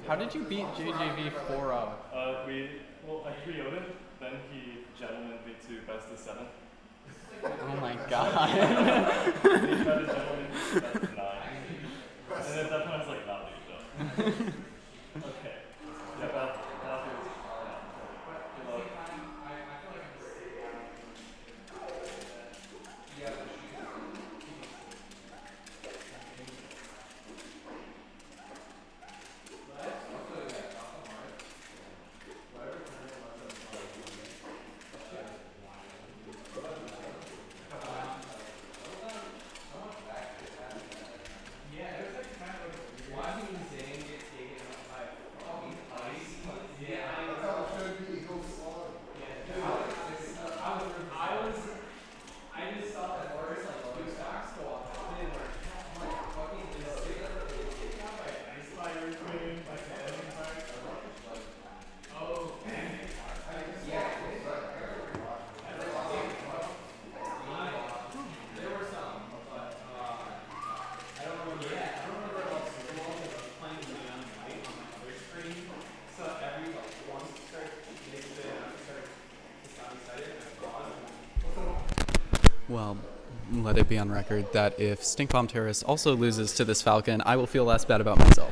How did you beat JJV 4-0? I 3-0'd him, then he gentlemaned me to best of 7. Oh my god. He tried to gentleman me to best of 9. And at that point I was like, not leave though. Okay. Yeah, that was good luck. Well, let it be on record that if Stink Bomb Terrace also loses to this Falcon, I will feel less bad about myself.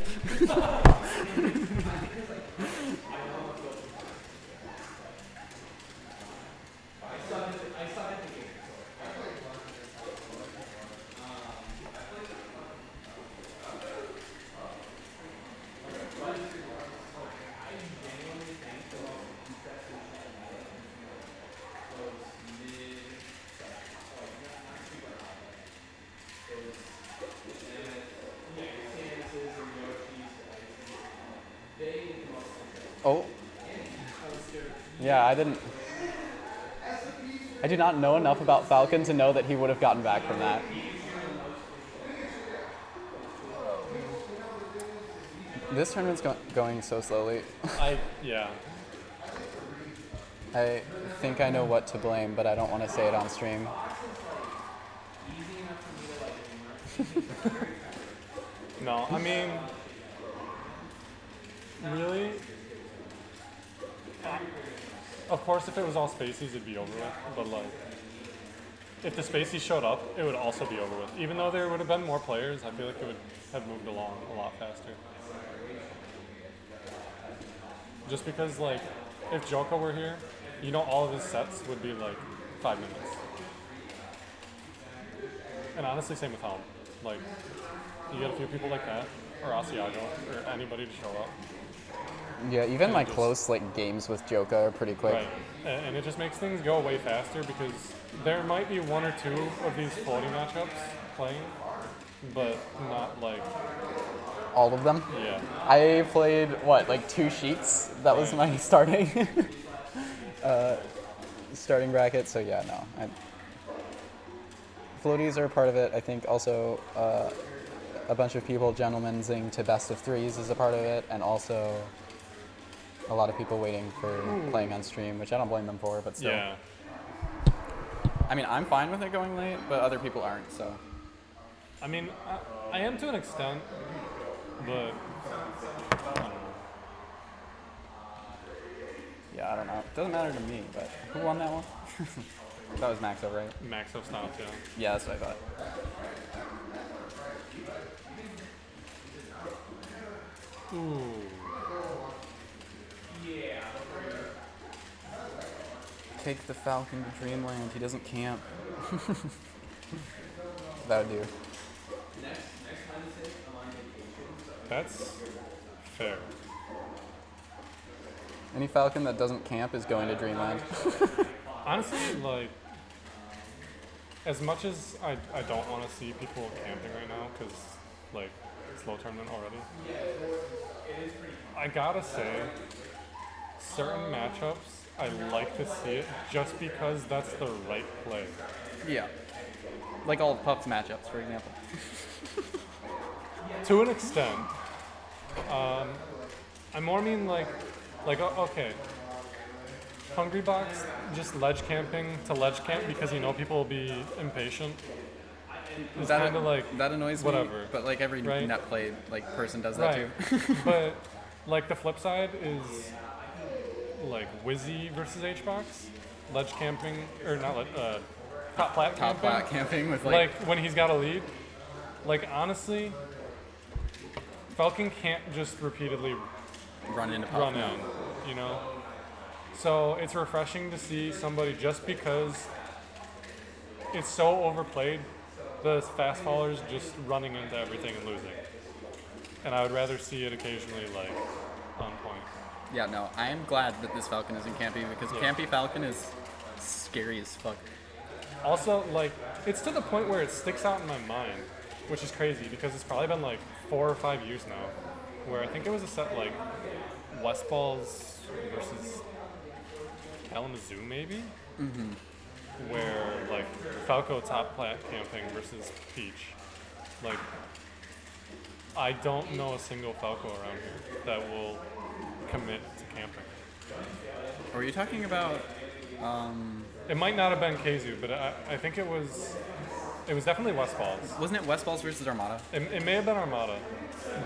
Oh. Yeah, I do not know enough about Falcon to know that he would have gotten back from that. This tournament's going so slowly. Yeah. I think I know what to blame, but I don't want to say it on stream. No, I mean, really? Of course, if it was all Spaceys, it'd be over with. But, like, if the Spaceys showed up, it would also be over with. Even though there would have been more players, I feel like it would have moved along a lot faster. Just because, like, if Joko were here, you know all of his sets would be, like, 5 minutes. And honestly, same with Helm. Like, you get a few people like that, or Asiago, or anybody to show up. Yeah, even like close like games with Joka are pretty quick. Right, and it just makes things go way faster because there might be one or two of these floating matchups playing, but not like all of them? Yeah. I played like 2 sheets. That was my starting starting bracket. So yeah, no. Floaties are a part of it. I think also a bunch of people gentleman'sing to best of 3s is a part of it, and also a lot of people waiting for playing on stream, which I don't blame them for, but still. Yeah. I mean, I'm fine with it going late, but other people aren't, so. I mean, I am to an extent, but I don't know. Yeah, I don't know. It doesn't matter to me, but who won that one? That was Maxo, right? Maxo stopped, yeah. Yeah, that's what I thought. Ooh. Take the Falcon to Dreamland. He doesn't camp. That would do. That's fair. Any Falcon that doesn't camp is going to Dreamland. Honestly, like, as much as I don't want to see people camping right now, because, like, slow tournament already, I gotta say, certain matchups, I like to see it just because that's the right play. Yeah. Like all of Puff's matchups, for example. To an extent. I more mean like, okay. Hungry Box, just ledge camping to ledge camp because you know people will be impatient. It's kind of like that annoys whatever. me, but like every right? net play like person does that right. too. But Like the flip side is like Wizzy versus HBox, ledge camping or not top plat Top camping. flat camping with Like when he's got a lead. Like honestly, Falcon can't just repeatedly run into run in, you know? So it's refreshing to see somebody, just because it's so overplayed, the fast fallers just running into everything and losing. And I would rather see it occasionally like on point. Yeah, no, I am glad that this Falcon isn't campy, because campy Falcon is scary as fuck. Also, like, it's to the point where it sticks out in my mind, which is crazy because it's probably been like 4 or 5 years now, where I think it was a set like Westballs versus Kalamazoo maybe, where like Falco top plat camping versus Peach. Like, I don't know a single Falco around here that will commit to camping. Are you talking about? It might not have been Keizu, but I think it was definitely Westballs. Wasn't it Westballs versus Armada? It may have been Armada,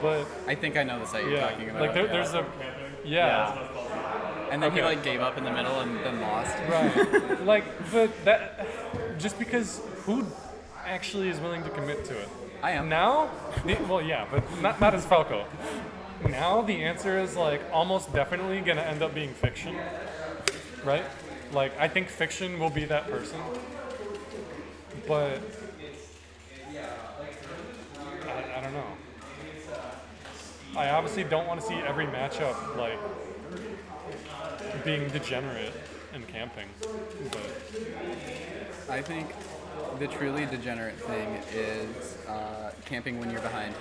but I think I know the set you're talking about. like there's a and then he okay. like gave up in the middle and then lost. right. Like, but that just because who actually is willing to commit to it? I am. Now, but not as Falco. Now the answer is like almost definitely gonna end up being Fiction, right? Like, I think Fiction will be that person, but I don't know. I obviously don't want to see every matchup like being degenerate and camping, but I think the truly degenerate thing is camping when you're behind.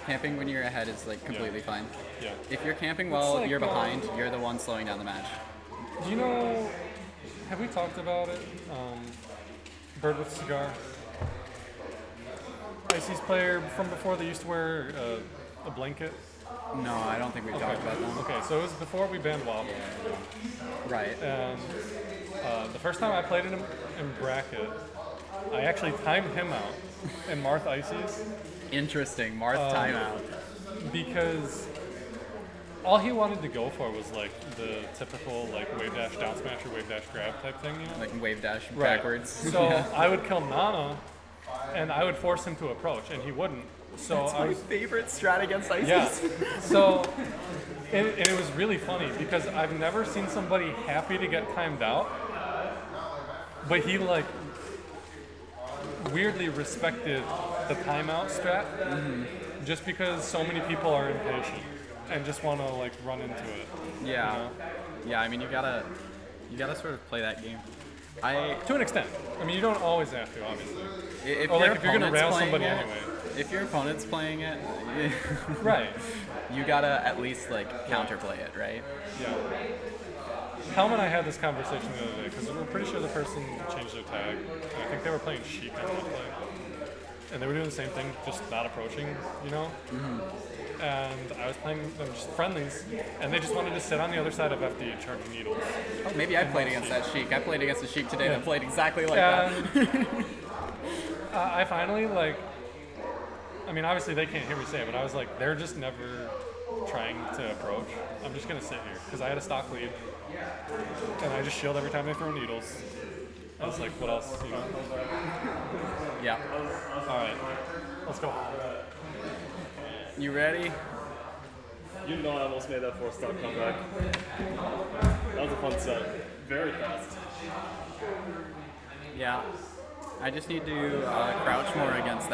Camping when you're ahead is like completely fine. yeah. If you're camping while like, you're behind, you're the one slowing down the match. Do you know? Have we talked about it? Bird with Cigar. Icy's player from before, they used to wear a blanket. No, I don't think we talked about them. Okay, so it was before we banned Wobble. Right. And the first time I played him in bracket, I actually timed him out in Marth Icy's Interesting. Marth timeout. because all he wanted to go for was like the typical like wave dash down smash or wave dash grab type thing, you know? Like wave dash Right. backwards. So I would kill Nana, and I would force him to approach, and he wouldn't. So That's I my was, favorite strat against Isis. yeah. So, and it was really funny because I've never seen somebody happy to get timed out, but he like weirdly respected the timeout strat, just because so many people are impatient and just want to like run into it. Yeah. You know? Yeah, I mean you gotta sort of play that game. To an extent. I mean, you don't always have to, obviously. If Or your like if you're gonna opponent's rail playing somebody it, anyway. If your opponent's playing it, Right. you gotta at least like counterplay it, right? Yeah. Helm and I had this conversation the other day because we're pretty sure the person changed their tag. And I think they were playing Sheik on that play. And they were doing the same thing, just not approaching, you know? And I was playing them just friendlies, and they just wanted to sit on the other side of FD and charge needles. Oh, maybe I played against that Sheik. I played against a Sheik today that played exactly like And that. I finally, like, I mean, obviously they can't hear me say it, but I was like, they're just never trying to approach. I'm just going to sit here, because I had a stock lead, and I just shield every time they throw needles. I was like, what else, you know? Yeah. All right, let's go. You ready? You know I almost made that 4-star comeback. That was a fun set. Very fast. Yeah. I just need to crouch more against that.